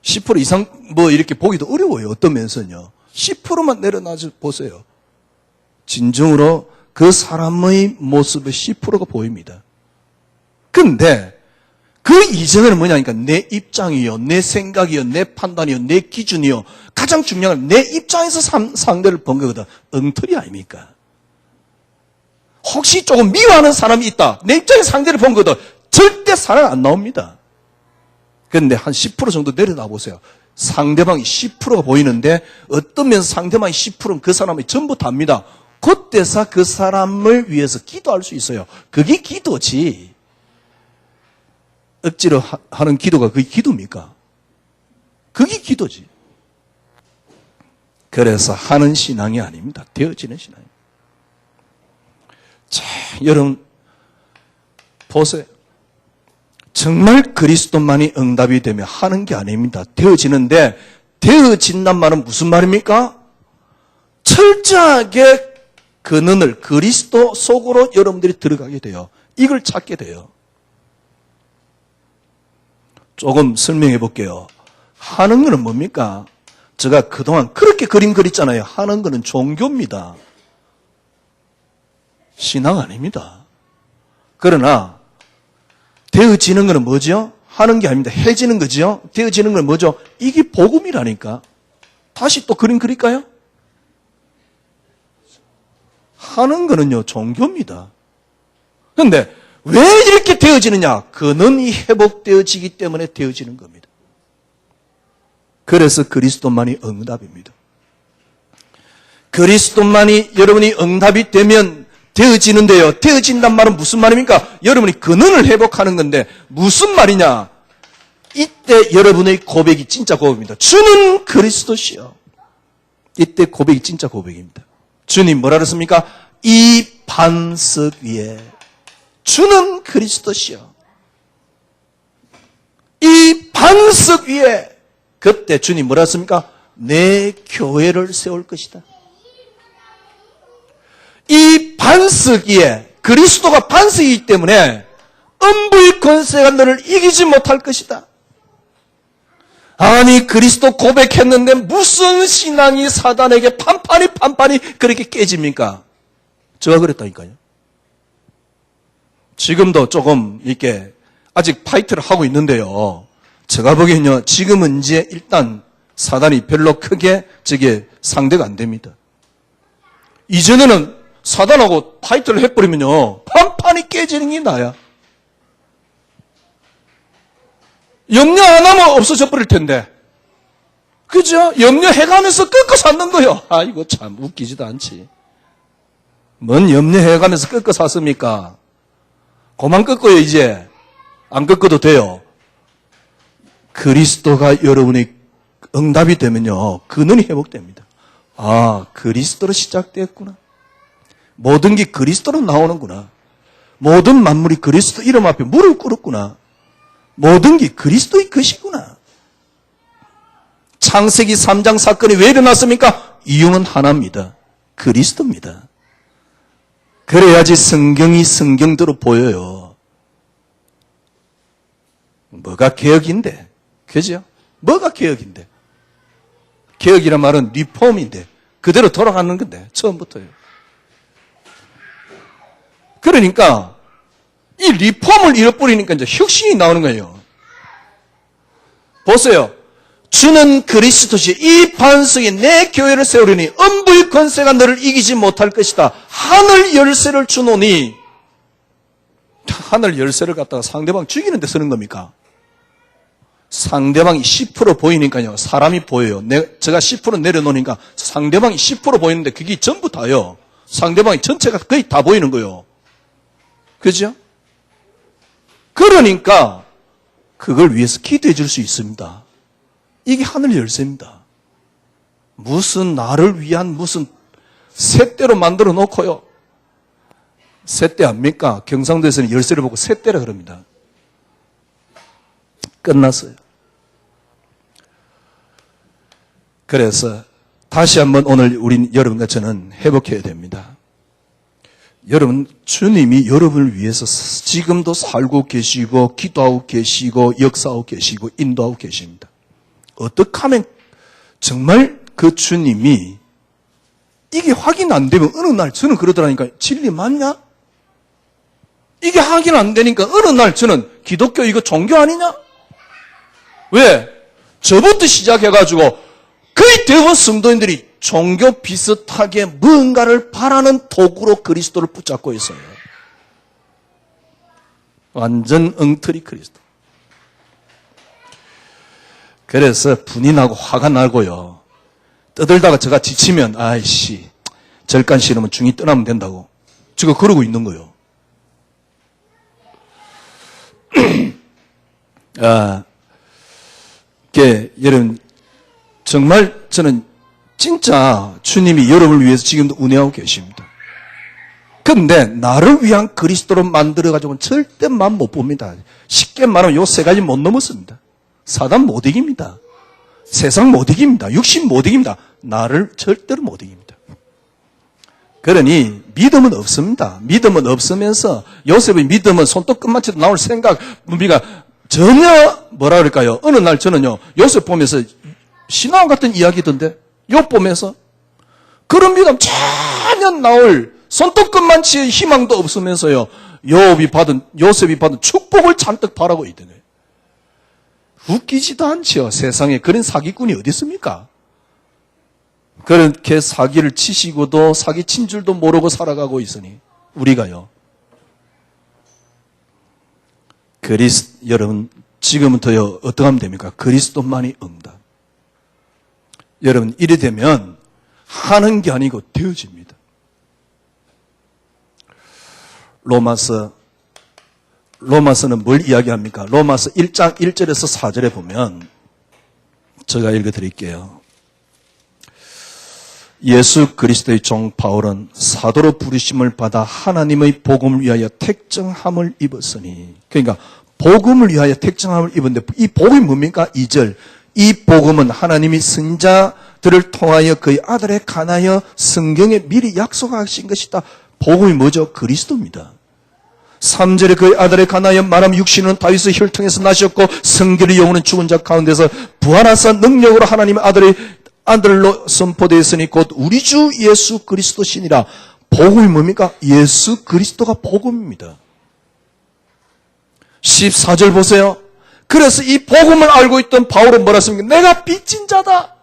10% 이상 뭐 이렇게 보기도 어려워요. 어떤 면에서는요. 10%만 내려놔서 보세요. 진정으로 그 사람의 모습의 10%가 보입니다. 근데 그 이전에는 뭐냐니까 내 입장이요, 내 생각이요, 내 판단이요, 내 기준이요. 가장 중요한 건 내 입장에서 상대를 본 거거든. 엉터리 아닙니까? 혹시 조금 미워하는 사람이 있다. 내 입장에서 상대를 본 거거든. 절대 사랑 안 나옵니다. 그런데 한 10% 정도 내려놔 보세요. 상대방이 10%가 보이는데 어떤 면에서 상대방이 10%는 그 사람이 전부 답니다. 그때서 그 사람을 위해서 기도할 수 있어요. 그게 기도지. 억지로 하는 기도가 그게 기도입니까? 그게 기도지. 그래서 하는 신앙이 아닙니다. 되어지는 신앙입니다. 자, 여러분 보세요. 정말 그리스도만이 응답이 되면 하는 게 아닙니다. 되어지는데 되어진단 말은 무슨 말입니까? 철저하게 근원을 그리스도 속으로 여러분들이 들어가게 돼요. 이걸 찾게 돼요. 조금 설명해 볼게요. 하는 거는 뭡니까? 제가 그동안 그렇게 그림 그렸잖아요. 하는 거는 종교입니다. 신앙 아닙니다. 그러나 되어지는 거는 뭐죠? 하는 게 아닙니다. 해지는 거죠. 되어지는 건 뭐죠? 이게 복음이라니까. 다시 또 그림 그릴까요? 하는 거는요, 종교입니다. 그런데 왜 이렇게 되어지느냐? 근원이 회복되어지기 때문에 되어지는 겁니다. 그래서 그리스도만이 응답입니다. 그리스도만이 여러분이 응답이 되면 되어지는데요. 되어진단 말은 무슨 말입니까? 여러분이 근원을 회복하는 건데 무슨 말이냐? 이때 여러분의 고백이 진짜 고백입니다. 주는 그리스도시요. 이때 고백이 진짜 고백입니다. 주님 뭐라 그랬습니까? 이 반석 위에 주는 그리스도시요. 이 반석 위에 그때 주님 뭐라 했습니까? 내 교회를 세울 것이다. 이 반석 위에 그리스도가 반석이기 때문에 음부의 권세가 너를 이기지 못할 것이다. 아니 그리스도 고백했는데 무슨 신앙이 사단에게 판판이 그렇게 깨집니까? 제가 그랬다니까요. 지금도 조금 이렇게 아직 파이트를 하고 있는데요. 제가 보기엔요. 지금은 이제 일단 사단이 별로 크게 저게 상대가 안 됩니다. 이전에는 사단하고 파이트를 해버리면요. 판판이 깨지는 게 나야. 염려 안 하면 없어져 버릴 텐데. 그죠? 염려해가면서 꺾어 샀는 거요. 아이고 참 웃기지도 않지. 뭔 염려해가면서 꺾어 샀습니까? 그만 꺾어요 이제. 안 꺾어도 돼요. 그리스도가 여러분의 응답이 되면요. 근원이 회복됩니다. 아, 그리스도로 시작되었구나. 모든 게 그리스도로 나오는구나. 모든 만물이 그리스도 이름 앞에 무릎 꿇었구나. 모든 게 그리스도의 것이구나. 창세기 3장 사건이 왜 일어났습니까? 이유는 하나입니다. 그리스도입니다. 그래야지 성경이 성경대로 보여요. 뭐가 개혁인데? 그죠? 뭐가 개혁인데? 개혁이란 말은 리폼인데 그대로 돌아가는 건데 처음부터요. 그러니까 이 리폼을 잃어버리니까 이제 혁신이 나오는 거예요. 보세요. 주는 그리스도시 이 반석에 내 교회를 세우려니 음부의 권세가 너를 이기지 못할 것이다. 하늘 열쇠를 주노니 하늘 열쇠를 갖다가 상대방 죽이는 데 쓰는 겁니까? 상대방이 10% 보이니까요. 사람이 보여요. 제가 10% 내려놓으니까 상대방이 10% 보이는데 그게 전부 다요. 상대방이 전체가 거의 다 보이는 거예요. 그죠? 그러니까 그걸 위해서 기도해 줄 수 있습니다. 이게 하늘 열쇠입니다. 무슨 나를 위한 무슨 쇳대로 만들어 놓고요. 쇳대 압니까? 경상도에서는 열쇠를 보고 쇳대라 그럽니다. 끝났어요. 그래서 다시 한번 오늘 우린 여러분과 저는 회복해야 됩니다. 여러분, 주님이 여러분을 위해서 지금도 살고 계시고 기도하고 계시고 역사하고 계시고 인도하고 계십니다. 어떻게 하면 정말 그 주님이 이게 확인 안 되면 어느 날 저는 그러더라니까 진리 맞냐? 이게 확인 안 되니까 어느 날 저는 기독교 이거 종교 아니냐? 왜? 저부터 시작해가지고 거의 대부분 성도인들이 종교 비슷하게 뭔가를 바라는 도구로 그리스도를 붙잡고 있어요. 완전 엉터리 그리스도. 그래서 분이 나고 화가 나고요. 떠들다가 제가 지치면 아이씨 절간 싫으면 중이 떠나면 된다고. 제가 그러고 있는 거예요. 여러분 정말 저는 진짜 주님이 여러분을 위해서 지금도 운행하고 계십니다. 그런데 나를 위한 그리스도로 만들어가지고는 절대 맘 못 봅니다. 쉽게 말하면 요 세 가지 못 넘었습니다. 사단 못 이깁니다. 세상 못 이깁니다. 육신 못 이깁니다. 나를 절대로 못 이깁니다. 그러니 믿음은 없습니다. 믿음은 없으면서 요셉의 믿음은 손톱 끝만치도 나올 생각 우리가 전혀 뭐라 그럴까요? 어느 날 저는요 요셉 보면서 신앙 같은 이야기던데 욥 보면서 그런 믿음 전혀 나올 손톱 끝만치의 희망도 없으면서요 요셉이 받은 축복을 잔뜩 바라고 있던 거예요. 웃기지도 않죠. 세상에 그런 사기꾼이 어디 있습니까? 그렇게 사기를 치시고도 사기친 줄도 모르고 살아가고 있으니 우리가요. 여러분 지금부터요 어떻게 하면 됩니까? 그리스도만이 응답. 여러분 이래 되면 하는 게 아니고 되어집니다. 로마서는 뭘 이야기합니까? 로마서 1장 1절에서 4절에 보면 제가 읽어드릴게요. 예수 그리스도의 종 바울은 사도로 부르심을 받아 하나님의 복음을 위하여 택정함을 입었으니 그러니까 복음을 위하여 택정함을 입었는데 이 복음이 뭡니까? 2절 이 복음은 하나님이 선자들을 통하여 그의 아들에 관하여 성경에 미리 약속하신 것이다. 복음이 뭐죠? 그리스도입니다. 3절에 그의 아들에 관하여 말하면 육신은 다윗의 혈통에서 나셨고 성결의 영혼은 죽은 자 가운데서 부활하사 능력으로 하나님의 아들로 선포되었으니 곧 우리 주 예수 그리스도시니라. 복음이 뭡니까? 예수 그리스도가 복음입니다. 14절 보세요. 그래서 이 복음을 알고 있던 바울은 뭐라 했습니까? 내가 빚진 자다.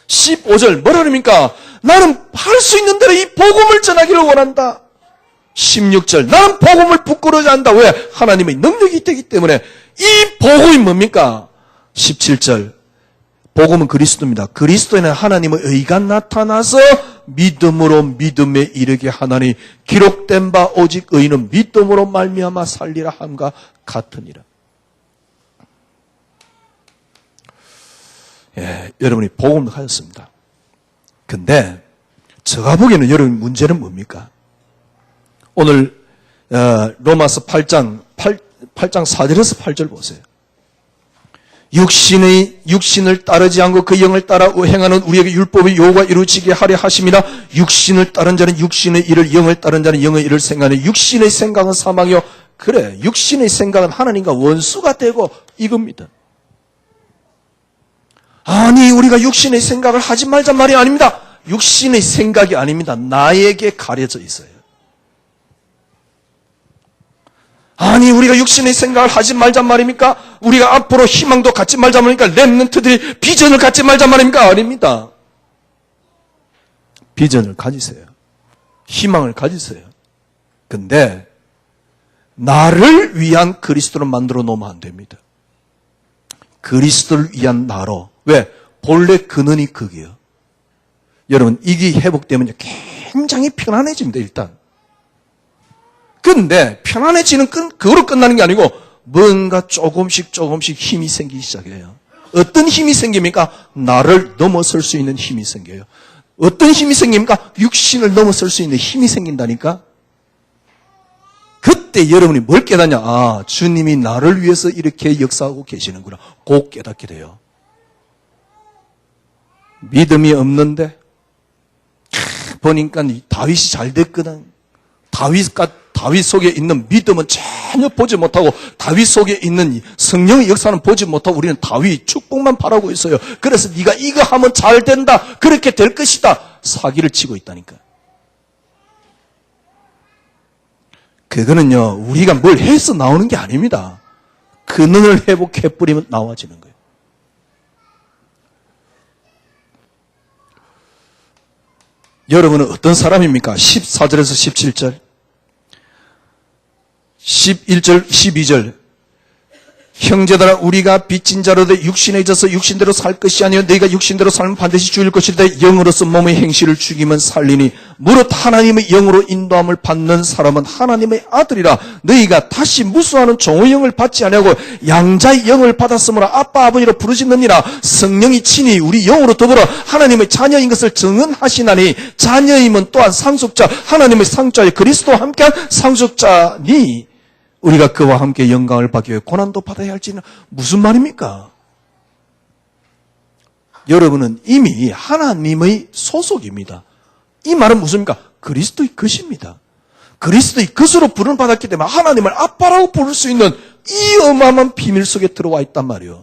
15절 뭐라 그럽니까? 나는 할 수 있는 대로 이 복음을 전하기를 원한다. 16절 나는 복음을 부끄러워하지 않는다. 왜? 하나님의 능력이 되기 때문에. 이 복음이 뭡니까? 17절 복음은 그리스도입니다. 그리스도에는 하나님의 의가 나타나서 믿음으로 믿음에 이르게 하나니 기록된 바 오직 의인은 믿음으로 말미암아 살리라 함과 같으니라. 예, 여러분이 복음을 가졌습니다. 근데 제가 보기에는 여러분 문제는 뭡니까? 오늘 로마서 8장 4절에서 8절 보세요. 육신을 따르지 않고 그 영을 따라 행하는 우리에게 율법의 요구가 이루어지게 하려 하심이라. 육신을 따른 자는 육신의 일을, 영을 따른 자는 영의 일을 생각하는. 육신의 생각은 사망이요. 그래, 육신의 생각은 하나님과 원수가 되고 이겁니다. 아니, 우리가 육신의 생각을 하지 말란 말이 아닙니다. 육신의 생각이 아닙니다. 나에게 가려져 있어요. 아니, 우리가 육신의 생각을 하지 말란 말입니까? 우리가 앞으로 희망도 갖지 말란 말입니까? 렘넌트들이 비전을 갖지 말란 말입니까? 아닙니다. 비전을 가지세요. 희망을 가지세요. 근데 나를 위한 그리스도를 만들어 놓으면 안 됩니다. 그리스도를 위한 나로. 왜? 본래 근원이 그게요. 여러분, 이게 회복되면 굉장히 편안해집니다, 일단. 근데 편안해지는 그거로 끝나는 게 아니고 뭔가 조금씩 힘이 생기기 시작해요. 어떤 힘이 생깁니까? 나를 넘어설 수 있는 힘이 생겨요. 어떤 힘이 생깁니까? 육신을 넘어설 수 있는 힘이 생긴다니까? 그때 여러분이 뭘 깨닫냐? 아, 주님이 나를 위해서 이렇게 역사하고 계시는구나. 꼭 깨닫게 돼요. 믿음이 없는데 보니까 다윗이 잘 됐거든. 다윗 속에 있는 믿음은 전혀 보지 못하고 다윗 속에 있는 성령의 역사는 보지 못하고 우리는 다윗 축복만 바라고 있어요. 그래서 네가 이거 하면 잘 된다. 그렇게 될 것이다. 사기를 치고 있다니까. 그거는요, 우리가 뭘 해서 나오는 게 아닙니다. 근원을 회복해버리면 나와지는 거예요. 여러분은 어떤 사람입니까? 14절에서 17절. 11절, 12절. 형제들아, 우리가 빚진 자로되 육신에 있어서 육신대로 살 것이 아니요 너희가 육신대로 살면 반드시 죽일 것이되 영으로서 몸의 행실을 죽이면 살리니 무릇 하나님의 영으로 인도함을 받는 사람은 하나님의 아들이라. 너희가 다시 무수하는 종의 영을 받지 아니하고 양자의 영을 받았으므로 아빠 아버지로 부르짖느니라. 성령이 친히 우리 영으로 더불어 하나님의 자녀인 것을 증언하시나니 자녀임은 또한 상속자, 하나님의 상속자의 그리스도와 함께한 상속자니 우리가 그와 함께 영광을 받기 위해 고난도 받아야 할지는 무슨 말입니까? 여러분은 이미 하나님의 소속입니다. 이 말은 무슨입니까? 그리스도의 것입니다. 그리스도의 것으로 부름을 받았기 때문에 하나님을 아빠라고 부를 수 있는 이 어마어마한 비밀 속에 들어와 있단 말이에요.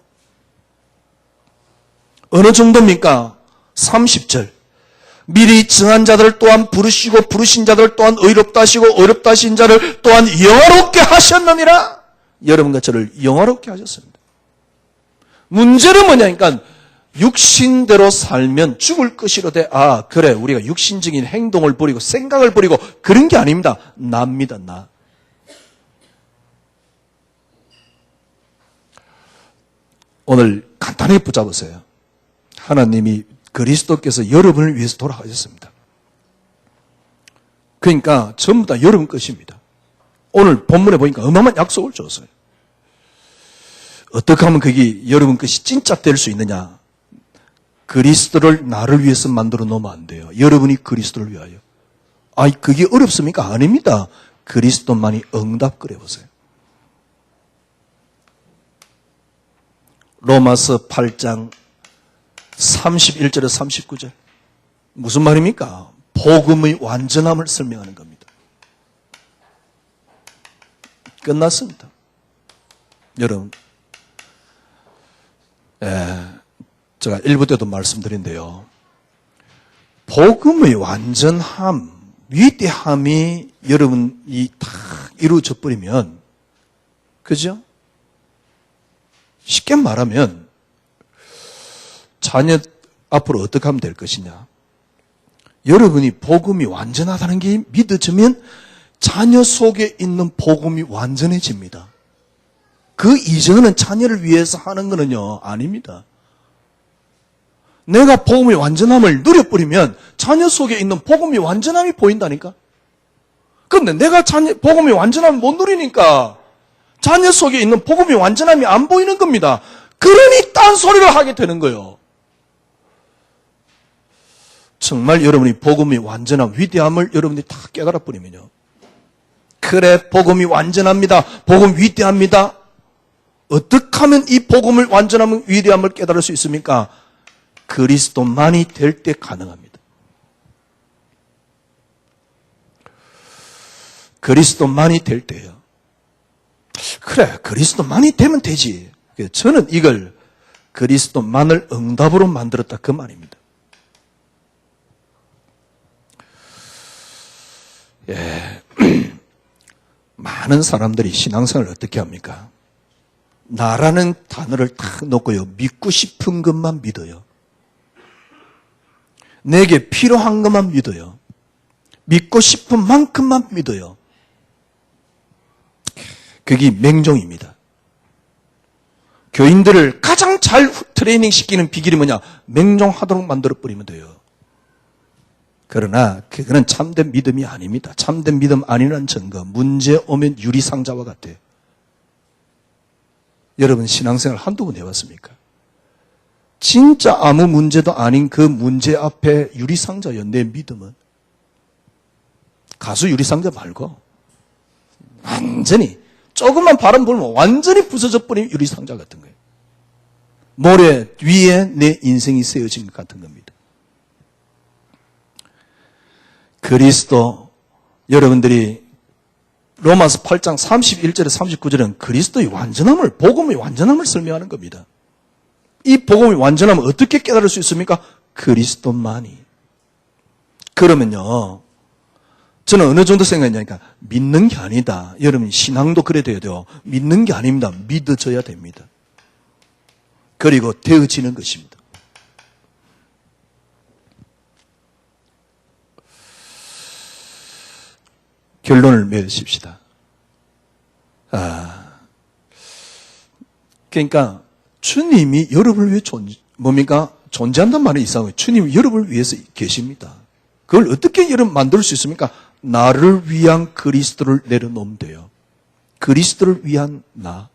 어느 정도입니까? 30절. 미리 정한 자들을 또한 부르시고 부르신 자들을 또한 의롭다 하시고 의롭다 하신 자를 또한 영화롭게 하셨느니라. 여러분과 저를 영화롭게 하셨습니다. 문제는 뭐냐니까 육신대로 살면 죽을 것이로되 아 그래 우리가 육신적인 행동을 버리고 생각을 버리고 그런 게 아닙니다. 나입니다. 나. 오늘 간단하게 붙잡으세요. 하나님이 그리스도께서 여러분을 위해서 돌아가셨습니다. 그러니까 전부 다 여러분 것입니다. 오늘 본문에 보니까 어마어마한 약속을 줬어요. 어떻게 하면 그게 여러분 것이 진짜 될 수 있느냐? 그리스도를 나를 위해서 만들어 놓으면 안 돼요. 여러분이 그리스도를 위하여. 그게 어렵습니까? 아닙니다. 그리스도만이 응답 그려보세요. 로마서 8장 31절에서 39절. 무슨 말입니까? 복음의 완전함을 설명하는 겁니다. 끝났습니다. 여러분, 제가 1부 때도 말씀드린데요. 복음의 완전함, 위대함이 여러분이 다 이루어져 버리면, 그죠? 쉽게 말하면, 자녀 앞으로 어떻게 하면 될 것이냐. 여러분이 복음이 완전하다는 게 믿어지면 자녀 속에 있는 복음이 완전해집니다. 그 이전은 자녀를 위해서 하는 거는요, 아닙니다. 내가 복음의 완전함을 누려버리면 자녀 속에 있는 복음의 완전함이 보인다니까. 그런데 내가 복음의 완전함을 못 누리니까 자녀 속에 있는 복음의 완전함이 안 보이는 겁니다. 그러니 딴소리를 하게 되는 거예요. 정말 여러분이 복음의 완전한 위대함을 여러분들이 다 깨달아 버리면요. 그래, 복음이 완전합니다. 복음 위대합니다. 어떻게 하면 이 복음을 완전함을 위대함을 깨달을 수 있습니까? 그리스도만이 될 때 가능합니다. 그리스도만이 될 때요. 그래, 그리스도만이 되면 되지. 저는 이걸 그리스도만을 응답으로 만들었다 그 말입니다. 예. 많은 사람들이 신앙생활을 어떻게 합니까? 나라는 단어를 딱 놓고요. 믿고 싶은 것만 믿어요. 내게 필요한 것만 믿어요. 믿고 싶은 만큼만 믿어요. 그게 맹종입니다. 교인들을 가장 잘 트레이닝 시키는 비결이 뭐냐? 맹종하도록 만들어버리면 돼요. 그러나 그거는 참된 믿음이 아닙니다. 참된 믿음 아니라는 증거. 문제 오면 유리상자와 같아요. 여러분 신앙생활 한두 번 해봤습니까? 진짜 아무 문제도 아닌 그 문제 앞에 유리상자요. 내 믿음은. 가수 유리상자 말고 완전히 조금만 바람 불면 완전히 부서져 버린 유리상자 같은 거예요. 모래 위에 내 인생이 세워진 것 같은 겁니다. 그리스도, 여러분들이 로마서 8장 31절에 39절은 그리스도의 완전함을, 복음의 완전함을 설명하는 겁니다. 이 복음의 완전함을 어떻게 깨달을 수 있습니까? 그리스도만이. 그러면요, 저는 어느 정도 생각했냐니까 믿는 게 아니다. 여러분 신앙도 그래 돼야 돼요. 믿는 게 아닙니다. 믿어져야 됩니다. 그리고 되어지는 것입니다. 결론을 맺으십시다. 그러니까 주님이 여러분을 위해 존재한단 말이 이상해요. 주님이 여러분을 위해서 계십니다. 그걸 어떻게 여러분 만들 수 있습니까? 나를 위한 그리스도를 내려놓으면 돼요. 그리스도를 위한 나.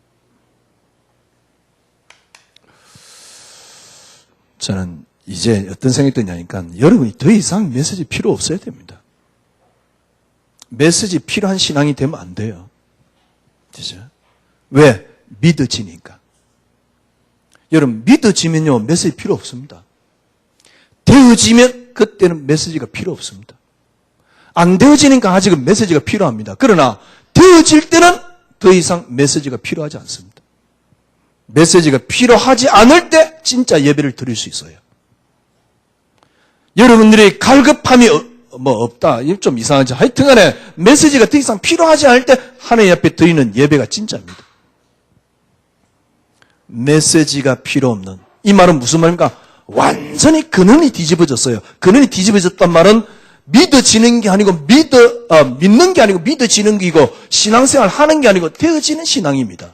저는 이제 어떤 생각이 드냐니까 여러분이 더 이상 메시지 필요 없어야 됩니다. 메시지 필요한 신앙이 되면 안 돼요. 그죠? 왜? 믿어지니까. 여러분 믿어지면요 메시지 필요 없습니다. 되어지면 그때는 메시지가 필요 없습니다. 안 되어지니까 아직은 메시지가 필요합니다. 그러나 되어질 때는 더 이상 메시지가 필요하지 않습니다. 메시지가 필요하지 않을 때 진짜 예배를 드릴 수 있어요. 여러분들이 갈급함이 없다. 좀 이상하지. 하여튼 간에 메시지가 더 이상 필요하지 않을 때 하나님 앞에 드리는 예배가 진짜입니다. 메시지가 필요 없는. 이 말은 무슨 말입니까? 완전히 근원이 뒤집어졌어요. 근원이 뒤집어졌단 말은 믿어지는 게 아니고 믿는 게 아니고 믿어지는 게이고 신앙생활 하는 게 아니고 되어지는 신앙입니다.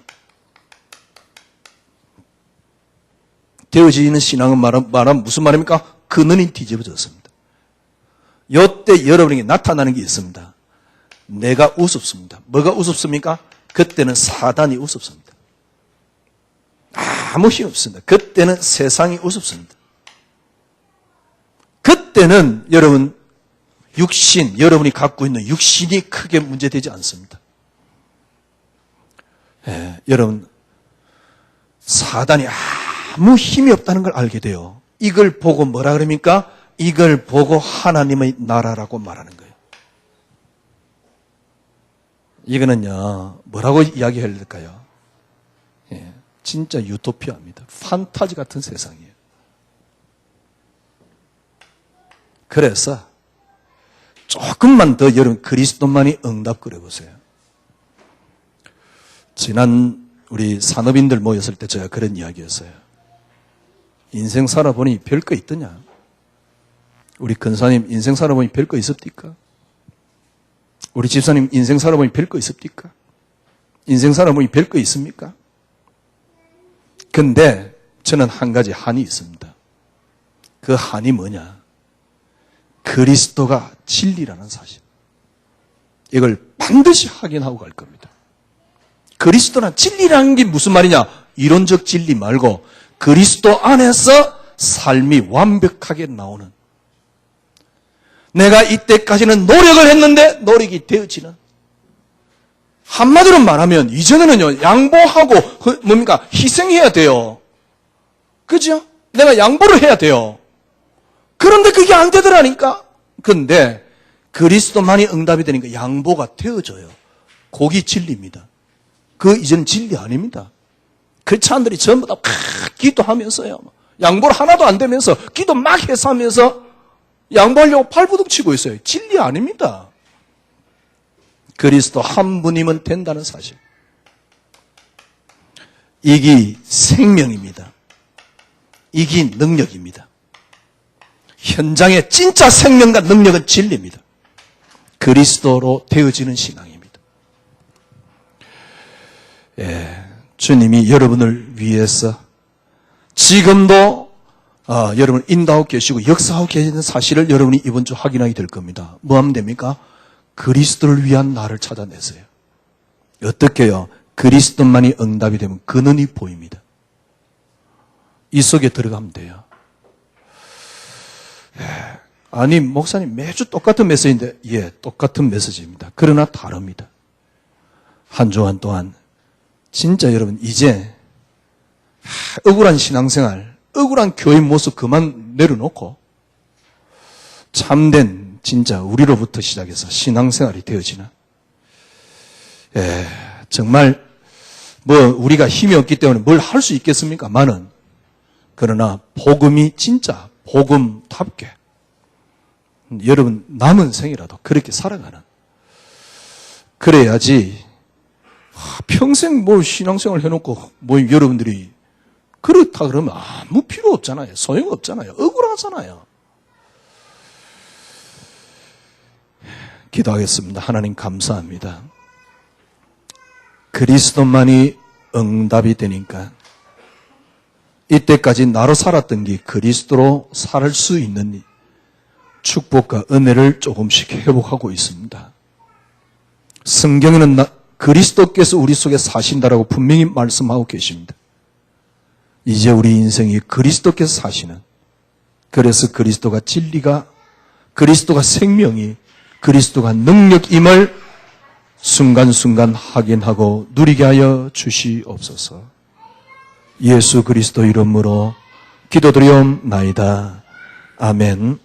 되어지는 신앙은 말하면 무슨 말입니까? 근원이 뒤집어졌습니다. 이때 여러분에게 나타나는 게 있습니다. 내가 우습습니다. 뭐가 우습습니까? 그때는 사단이 우습습니다. 아무 힘 없습니다. 그때는 세상이 우습습니다. 그때는 여러분 여러분이 갖고 있는 육신이 크게 문제되지 않습니다. 여러분 사단이 아무 힘이 없다는 걸 알게 돼요. 이걸 보고 뭐라 그럽니까? 이걸 보고 하나님의 나라라고 말하는 거예요. 이거는요 뭐라고 이야기해야 될까요? 진짜 유토피아입니다. 판타지 같은 세상이에요. 그래서 조금만 더 여러분 그리스도만이 응답 그려보세요. 지난 우리 산업인들 모였을 때 제가 그런 이야기였어요. 인생 살아보니 별거 있더냐? 우리 근사님 인생 살아보니 별거 있었디까? 우리 집사님 인생 살아보니 별거 있었디까? 인생 살아보니 별거 있습니까? 근데 저는 한 가지 한이 있습니다. 그 한이 뭐냐? 그리스도가 진리라는 사실. 이걸 반드시 확인하고 갈 겁니다. 그리스도란 진리라는 게 무슨 말이냐? 이론적 진리 말고 그리스도 안에서 삶이 완벽하게 나오는. 내가 이때까지는 노력을 했는데 노력이 되어지는. 한마디로 말하면 이전에는요, 양보하고 뭡니까? 희생해야 돼요. 그죠? 내가 양보를 해야 돼요. 그런데 그게 안 되더라니까. 그런데 그리스도만이 응답이 되니까 양보가 되어져요. 그게 진리입니다. 그 이전 진리 아닙니다. 크리스찬들이 전부 다 기도하면서요. 양보를 하나도 안 되면서 기도 막 해서 하면서 양보하려고 발부둥 치고 있어요. 진리 아닙니다. 그리스도 한 분이면 된다는 사실. 이게 생명입니다. 이게 능력입니다. 현장의 진짜 생명과 능력은 진리입니다. 그리스도로 되어지는 신앙입니다. 주님이 여러분을 위해서 지금도 여러분을 인도하고 계시고 역사하고 계시는 사실을 여러분이 이번 주 확인하게 될 겁니다. 뭐 하면 됩니까? 그리스도를 위한 나를 찾아내세요. 어떻게요? 그리스도만이 응답이 되면 그 눈이 보입니다. 이 속에 들어가면 돼요. 아니, 목사님 매주 똑같은 메시지인데, 예, 똑같은 메시지입니다. 그러나 다릅니다. 한 주간 동안 진짜 여러분 이제 억울한 신앙생활, 억울한 교회 모습 그만 내려놓고 참된 진짜 우리로부터 시작해서 신앙생활이 되어지는, 정말 뭐 우리가 힘이 없기 때문에 뭘 할 수 있겠습니까?만은 그러나 복음이 진짜 복음답게 여러분 남은 생이라도 그렇게 살아가는, 그래야지 평생 뭐 신앙생활 해놓고 뭐 여러분들이 그렇다 그러면 아무 필요 없잖아요. 소용없잖아요. 억울하잖아요. 기도하겠습니다. 하나님 감사합니다. 그리스도만이 응답이 되니까 이때까지 나로 살았던 게 그리스도로 살 수 있는 축복과 은혜를 조금씩 회복하고 있습니다. 성경에는 그리스도께서 우리 속에 사신다라고 분명히 말씀하고 계십니다. 이제 우리 인생이 그리스도께서 사시는, 그래서 그리스도가 진리가, 그리스도가 생명이, 그리스도가 능력임을 순간순간 확인하고 누리게 하여 주시옵소서. 예수 그리스도 이름으로 기도드리옵나이다. 아멘.